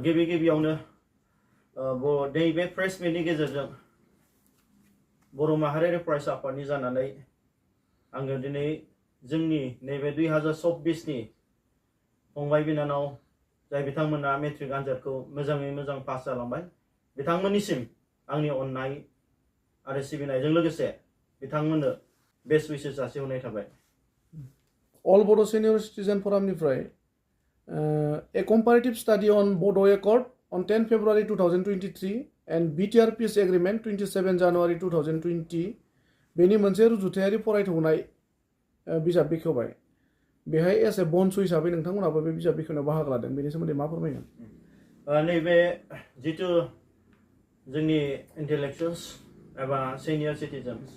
गिबि गिबियावनो नैबे प्रेस मिटनि गेजेरजों बर' माहारियारि फरायसा आफादनि जानानै आङो दिनै जोंनि नैबे 2024 नि फंबाय बिनानाव जाय बिथांमोना मेट्रिक आनजादखौ मोजाङै मोजां पास जालांबाय बिथांमोननिसिम आंनि अननाय आरो सिबिनायजों लोगोसे बिथांमोननो बेस्ट विशेस जासिहरनाय थाबाय। All Bodo Senior Citizen Forumनिफ्राय a comparative study on Bodo Accord on 10 February 2023 and BTR Peace Agreement 27 January 2020 बेनि मोनसे रुजुथायारि फरायथावनाय बिजाब बेखेवबाय। बेहाय एस ए बन्स हिसाबै नोंथांमोनाबो बे बिजाब बेखेवनायाव बाहागो लादों, बेनि सोमोन्दै मा फोरमायगोन? नैबे जितु जोंनि इन्टेलेक्चुअल्स एबा सिनियर सिटिजेन्स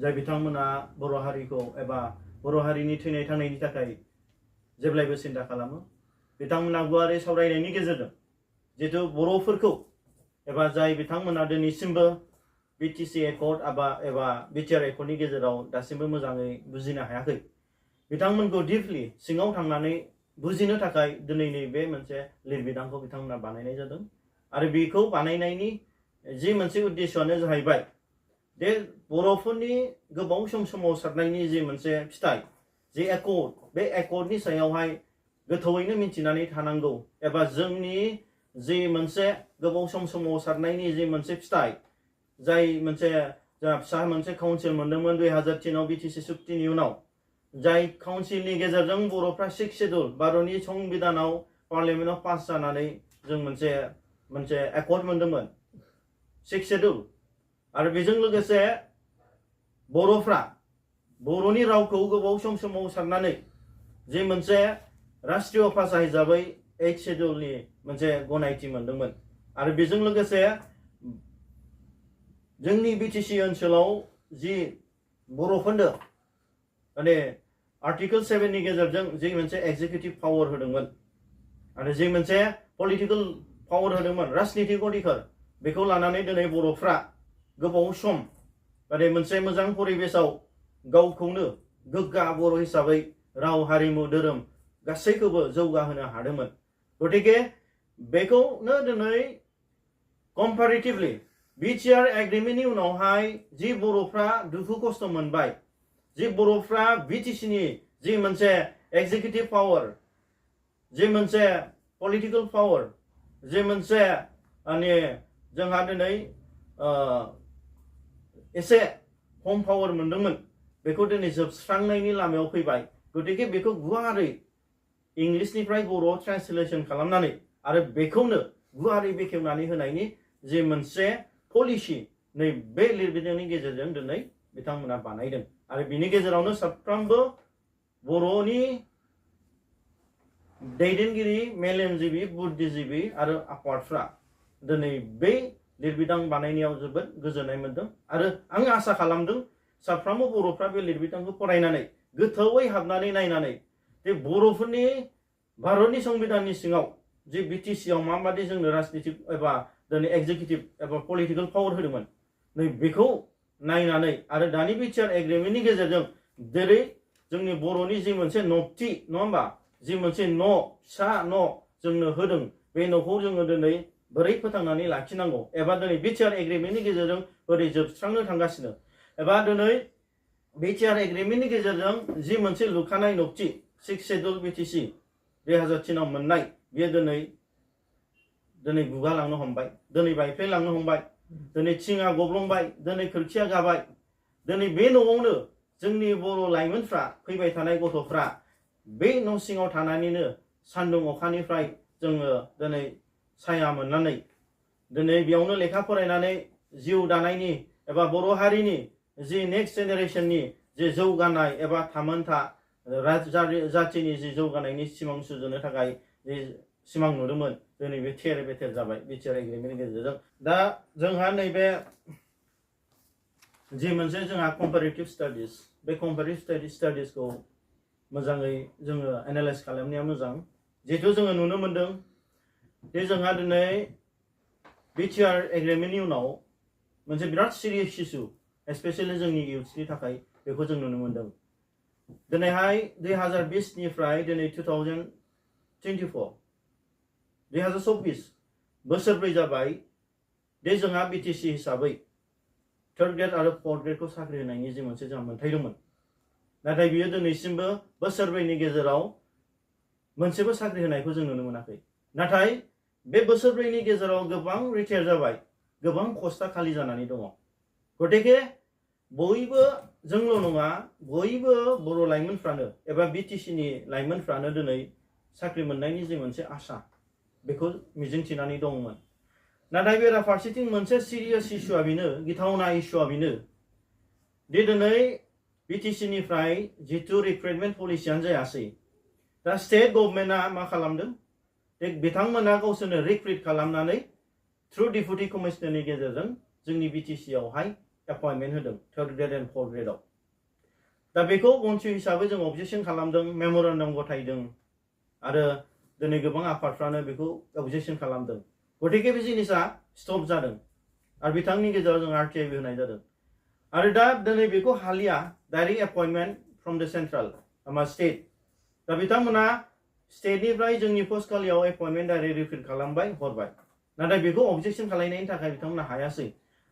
जाय बिथांमोना बर' हारिखौ एबा बर' हारिनि थैनाय थांनायनि थाखाय जेब्लायबो सिन्था खालामो, बिथांमोना गुवारै सावरायनायनि गेजेरजों जितु बर'फोरखौ एबा जाय बिथांमोना दिनैसिमबो बिटिसि एकर्ड एबा बिटिआर एकर्डनि गेजेराव दासिमबो मोजाङै बुजिनो हायाखै, बिथांमोनखौ डिपलि सिङाव थांनानै बुजिनो थाखाय दिनै नैबे मोनसे लिरबिदांखौ बिथांमोना बानायनाय जादों। आरो बेखौ बानायनायनि जि मोनसे उद्देश्यआनो जाहैबाय दे बर'फोरनि गोबाव सम सोमावसारनायनि जि मोनसे फिथाइ जि एकर्ड, बे एकर्डनि सायावहाय गोथौवैनो मिथिनानै थानांगौ एबा जोंनि जि मोनसे गोबाव सम सोमावसारनायनि जि मोनसे फिथाइ जाय मोनसे जोंहा फिसा मोनसे काउन्सिल मोनदोंमोन 2003 आव बिटिसि सुक्तिनि उनाव, जाय काउन्सिलनि गेजेरजों बर'फ्रा 6 शेड्युल भारतनि संबिधानाव पार्लियामेन्टआव पास जानानै जों मोनसे एकर्ड मोनदोंमोन 6 शेड्युल। आरो बेजों लोगोसे बर'फ्रा बर'नि रावखौ गोबाव सम सोमावसारनानै जे मोनसे राष्ट्रीय भाषा हिसाबै 8 शेड्युलनि मोनसे गनायथि मोनदोंमोन। आरो बेजों लोगोसे जोंनि बिटिसि ओनसोलाव जि बर'फोरनो माने आर्टिकल 7 नि गेजेरजों जि मोनसे एग्जिकिउटिभ पावार होदोंमोन आरो जि मोनसे पलिटिकल पावार होदोंमोन राजनितिक अधिकार, बेखौ लानानै दिनै बर'फ्रा गोबाव सम माने मोनसे मोजां परिबेसाव गावखौनो गोग्गा बर' हिसाबै राव हारिमु धोरोम गासैखौबो जौगाहोनो हादोंमोन। गतिके बेखौनो दिनै कम्पारेटिभलि बिटिआर एग्रिमेन्टनि उनावहाय जि बर'फ्रा दुखु खस्थ' मोनबाय, जि बर'फ्रा बिटिसिनि जि मोनसे एग्जिकिउटिभ पावार, जि मोनसे पलिटिकल पावार, जि मोनसे माने जोंहा दिनै एसे खम पावार मोनदोंमोन, बेखौ दिनै जोबस्रांनायनि लामायाव फैबाय। गतिके बेखौ गुवारै इंलिसनिफ्राय बर'आव ट्रान्सलेसन खालामनानै आरो बेखौनो गुवारै बेखेवनानै होनायनि जि मोनसे पलिसि नै बे लिरबिदांनि गेजेरजों दिनै बिथांमोना बानायदों। आरो बिनि गेजेरावनो साफ्रोमबो बर'नि दैदेनगिरि मेलेमजिबि बुद्धिजिबि आरो आफादफ्रा दिनै बे लिरबिदां बानायनायाव जोबोद गोजोननाय मोनदों। आरो आं आसा खालामदों साफ्रोमबो बर'फ्रा बे लिरबिदांखौ फरायनानै गोथौवै हाबनानै नायनानै जे बर'फोरनि भारतनि संबिधाननि सिङाव जे बिटिसिआव माबादि जोंनो राजनितिक एबा दिनै एग्जिकिउटिभ एबा पलिटिकल पावार होदोंमोन, नै बेखौ नायनानै आरो दानि बिटिआर एग्रिमेन्टनि गेजेरजों जेरै जोंनि बर'नि जि मोनसे नबथि नङा होमबा, जि मोनसे न' फिसा न' जोंनो होदों, बे न'खौ जोङो दिनै बोरै फोथांनानै लाखिनांगौ एबा दिनै बिटिआर एग्रिमेन्टनि गेजेरजों बोरै जोबस्रांनो थांगासिनो एबा दिनै बिटिआर एग्रिमेन्टनि गेजेरजों जि मोनसे लुखानाय नबथि 6 शेड्युल बिटिसि 2003 आव मोननाय, बेयो दिनै गुगालांनो हमबाय, दिनै बायफ्लेलांनो हमबाय, दिनै थिङा गब्लंबाय, दिनै खोरखिया गाबाय। दिनै बे न'आवनो जोंनि बर' लाइमोनफ्रा फैबाय थानाय गथ'फ्रा बे न' सिङाव थानानैनो सान्दुं अखानिफ्राय जोङो दिनै साया मोननानै दिनै बेयावनो लेखा फरायनानै जिउ दानायनि एबा बर' हारिनि जि नेक्स्ट जेनेरेशननि जि जौगानाय एबा थामोनथा जाथिनि जि जौगानायनि सिमां सुजुनो थाखाय जि सिमां नुदोंमोन, दिनै बे थेर बेथेर जाबाय बिटिआर एग्रिमेन्टनि गेजेरजों। दा जोंहा नैबे जि मोनसे जोंहा कम्पारेटिभ स्टाडिज, बे कम्पारेटिभ स्टाडिजखौ मोजाङै जोङो एनालाइज खालामनाया मोजां। जिहेतु जोङो नुनो मोनदों जे जोंहा दिनै बिटिआर एग्रिमेन्टनि उनाव मोनसे बिराद सिरियास इस्यु स्पेसियेलि जोंनि इउथ्सनि थाखाय बेखौ जों नुनो मोनदों। दिनैहाय 2020 निफ्राय दिनै 2024 2024 बोसोरब्रै जाबाय दे जोंहा बिटिसि हिसाबै थर्ड ग्रेड आरो फोर्थ ग्रेडखौ साख्रि होनायनि जे मोनसे जोंहा मोन्थाय दंमोन नाथाय बियो दिनैसिमबो बोसोरब्रैनि गेजेराव मोनसेबो साख्रि होनायखौ जों नुनो मोनाखै नाथाय बे बोसोरब्रैनि गेजेराव गोबां रिटायार जाबाय गोबां पस्टआ खालि जानानै दङ गतिके बयबो जोंल' नङा बयबो बर' लाइमोनफ्रानो एबा बिटिसिनि लाइमोनफ्रानो दिनै साख्रि मोननायनि जे मोनसे आसा बेखौ मिजिंथिनानै दंमोन नाथाय बेराफारसेथिं मोनसे सिरियास इस्युआ बेनो गिथावना इस्युआ बेनो दि दिनै बिटिसिनिफ्राय जितु रिक्रुटमेन्ट पलिसियानो जायासै दा स्टेट गभर्नमेन्टआ मा खालामदों बिथांमोना गावसोरनो रिक्रुट खालामनानै थ्रु डिपुटि कमिशनारनि गेजेरजों जोंनि बिटिसिआवहाय एपइन्टमेन्ट होदों थर्ड ग्रेड एन्ड फोर्थ ग्रेडआव दा बेखौ गनथि हिसाबै जों अबजेक्सन खालामदों मेम'रेन्डाम गथायदों आरो दिनै गोबां आफादफ्रानो बेखौ अबजेक्सन खालामदों गतिके बे जिनिसा स्टप जादों आरो बिथांनि गेजेराव जों आरटिआइबो होनाय जादों आरो दा दिनै बेखौ हालिया डाइरेक्ट एपइन्टमेन्ट फ्रम द सेन्ट्रेल मा स्टेट दा बिथांमोना स्टेटनिफ्राय जोंनि पस्ट खालियाव एपइन्टमेन्ट डाइरेक्ट रिक्रुट खालामबाय हरबाय नाथाय बेखौ अबजेक्सन खालामनायनि थाखाय बिथांमोना हायासै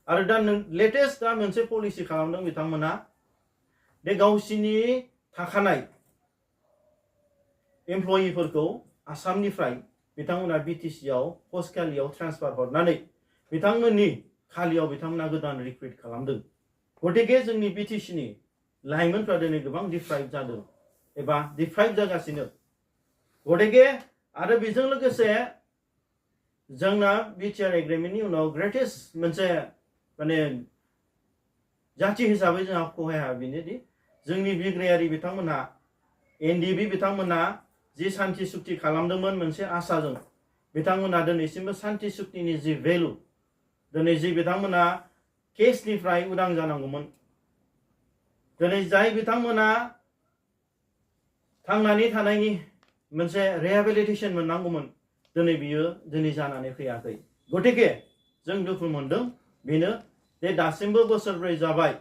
आरो दा लेटेस्ट दा मोनसे पलिसि खालामदों बिथांमोना बे गावसिनि थाखानाय एमप्लयिफोरखौ आसामनिफ्राय बिथांमोना बिटिसिआव पस्ट खालियाव ट्रान्सफार हरनानै बिथांमोननि खालियाव बिथांमोना गोदान रिक्रुट खालामदों गतिके जोंनि बिटिसिनि लाइमोनफ्रा दिनै गोबां डिप्राइभ जादों एबा डिप्राइभ जागासिनो गतिके आरो बेजों लोगोसे जोंना बिटिआर एग्रिमेन्टनि उनाव ग्रेटेस्ट मोनसे माने जाथि हिसाबै जोंहा खहाया बेनोदि जोंनि बिग्रायारि बिथांमोनहा एनडिबि बिथांमोनहा जि शान्ति सुक्ति खालामदोंमोन मोनसे आसाजों बिथांमोनहा दिनैसिमबो शान्ति सुक्तिनि जि भेलु दिनै जि बिथांमोनहा केसनिफ्राय उदां जानांगौमोन दिनै जाय बिथांमोना थांनानै थानायनि मोनसे रिहेबिलिटेसन मोननांगौमोन दिनै बियो दिनै जानानै फैयाखै गतिके जों दुखु मोनदों बेनो जे दासिमबो बोसोरब्रै जाबाय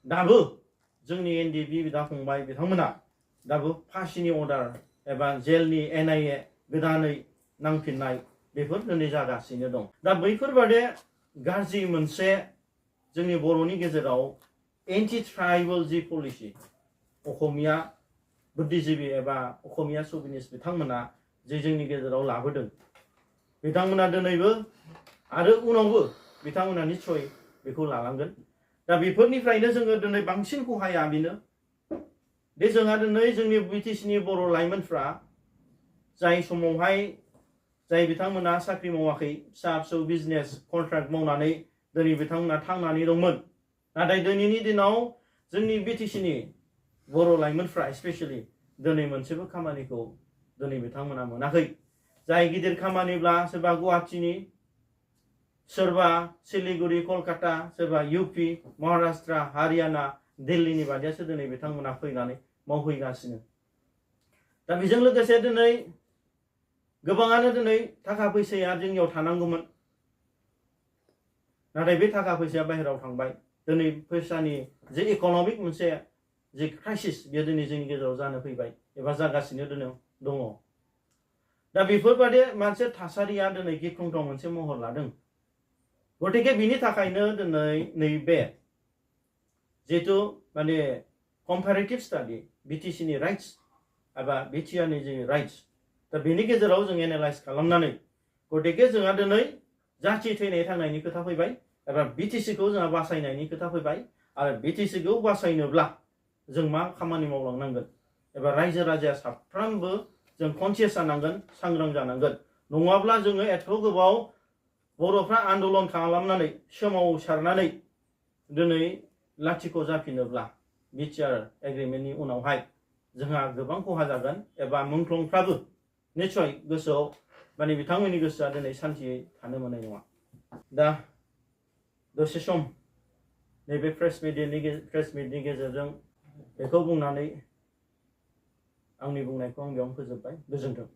दाबो जोंनि एनडिबि बिदा फंबाय बिथांमोना दाबो फासिनि अर्डार एबा जेलनि एनआइए गोदानै नांफिननाय बेफोर दिनै जागासिनो दं दा बैफोरबादि गाज्रि मोनसे जोंनि बर'नि गेजेराव एन्टि ट्राइबेल जि पलिसि असमिया बुद्धिजीबि एबा असमिया सुबिनिस बिथांमोना जे जोंनि गेजेराव लाबोदों बिथांमोना दिनैबो आरो उनावबो बिथांमोना निस्सय बेखौ लालांगोन दा बेफोरनिफ्रायनो जोङो दिनै बांसिन खहाया बेनो दे जोंहा दिनै जोंनि बिटिसिनि बर' लाइमोनफ्रा जाय समावहाय जाय बिथांमोना साख्रि मावाखै फिसा फिसौ बिजनेस कन्ट्राक्ट मावनानै दिनै बिथांमोना थांनानै दंमोन नाथाय दिनैनि दिनाव जोंनि बिटिसिनि बर' लाइमोनफ्रा स्पेशली दिनै मोनसेबो खामानिखौ दिनै बिथांमोना मोनाखै जाय गिदिर खामानिब्ला सोरबा गुवाहाटीनि सोरबा सिलिगुरि कलकाता सोरबा इउपि महाराष्ट्र हारियाना दिल्लीनि बादियासो दिनै बिथांमोना फैनानै मावफैगासिनो दा बेजों लोगोसे दिनै गोबाङानो दिनै थाखा फैसाया जोंनियाव थानांगौमोन नाथाय बे थाखा फैसाया बाहेरायाव थांबाय दिनै फैसानि जे इक'नमिक मोनसे जे क्राइसिस बेयो दिनै जोंनि गेजेराव जानो फैबाय एबा जागासिनो दङ दा बेफोरबादि मोनसे थासारिया दिनै गिख्रंथाव मोनसे महर लादों गतिके बिनि थाखायनो दिनै नैबे जिहेतु माने कम्पेरेटिभ स्टाडि बिटिसिनि राइट्स एबा बिटिआरनि जि राइट्स दा बेनि गेजेराव जों एनालाइज खालामनानै गतिके जोंहा दिनै जाथि थैनाय थांनायनि खोथा फैबाय एबा बिटिसिखौ जोंहा बासायनायनि खोथा फैबाय आरो बिटिसिखौ बासायनोब्ला जों मा खामानि मावलांनांगोन एबा रायजो राजाया साफ्रोमबो जों कनसियास जानांगोन सांग्रां जानांगोन नङाब्ला जोङो एथ' गोबाव बर'फ्रा आन्दलन खालामनानै सोमावसारनानै दिनै लाथिख' जाफिनोब्ला बिटिआर एग्रिमेन्टनि उनावहाय जोंहा गोबां खहा जागोन एबा मुंख्लंफ्राबो निस्सय गोसोआव माने बिथांमोननि गोसोआ दिनै सान्थियै थानो मोननाय नङा दा दसे सम नैबे प्रेस मिटनि गेजेरजों बेखौ बुंनानै आंनि बुंनायखौ आं बेयावनो फोजोबबाय गोजोन्थों।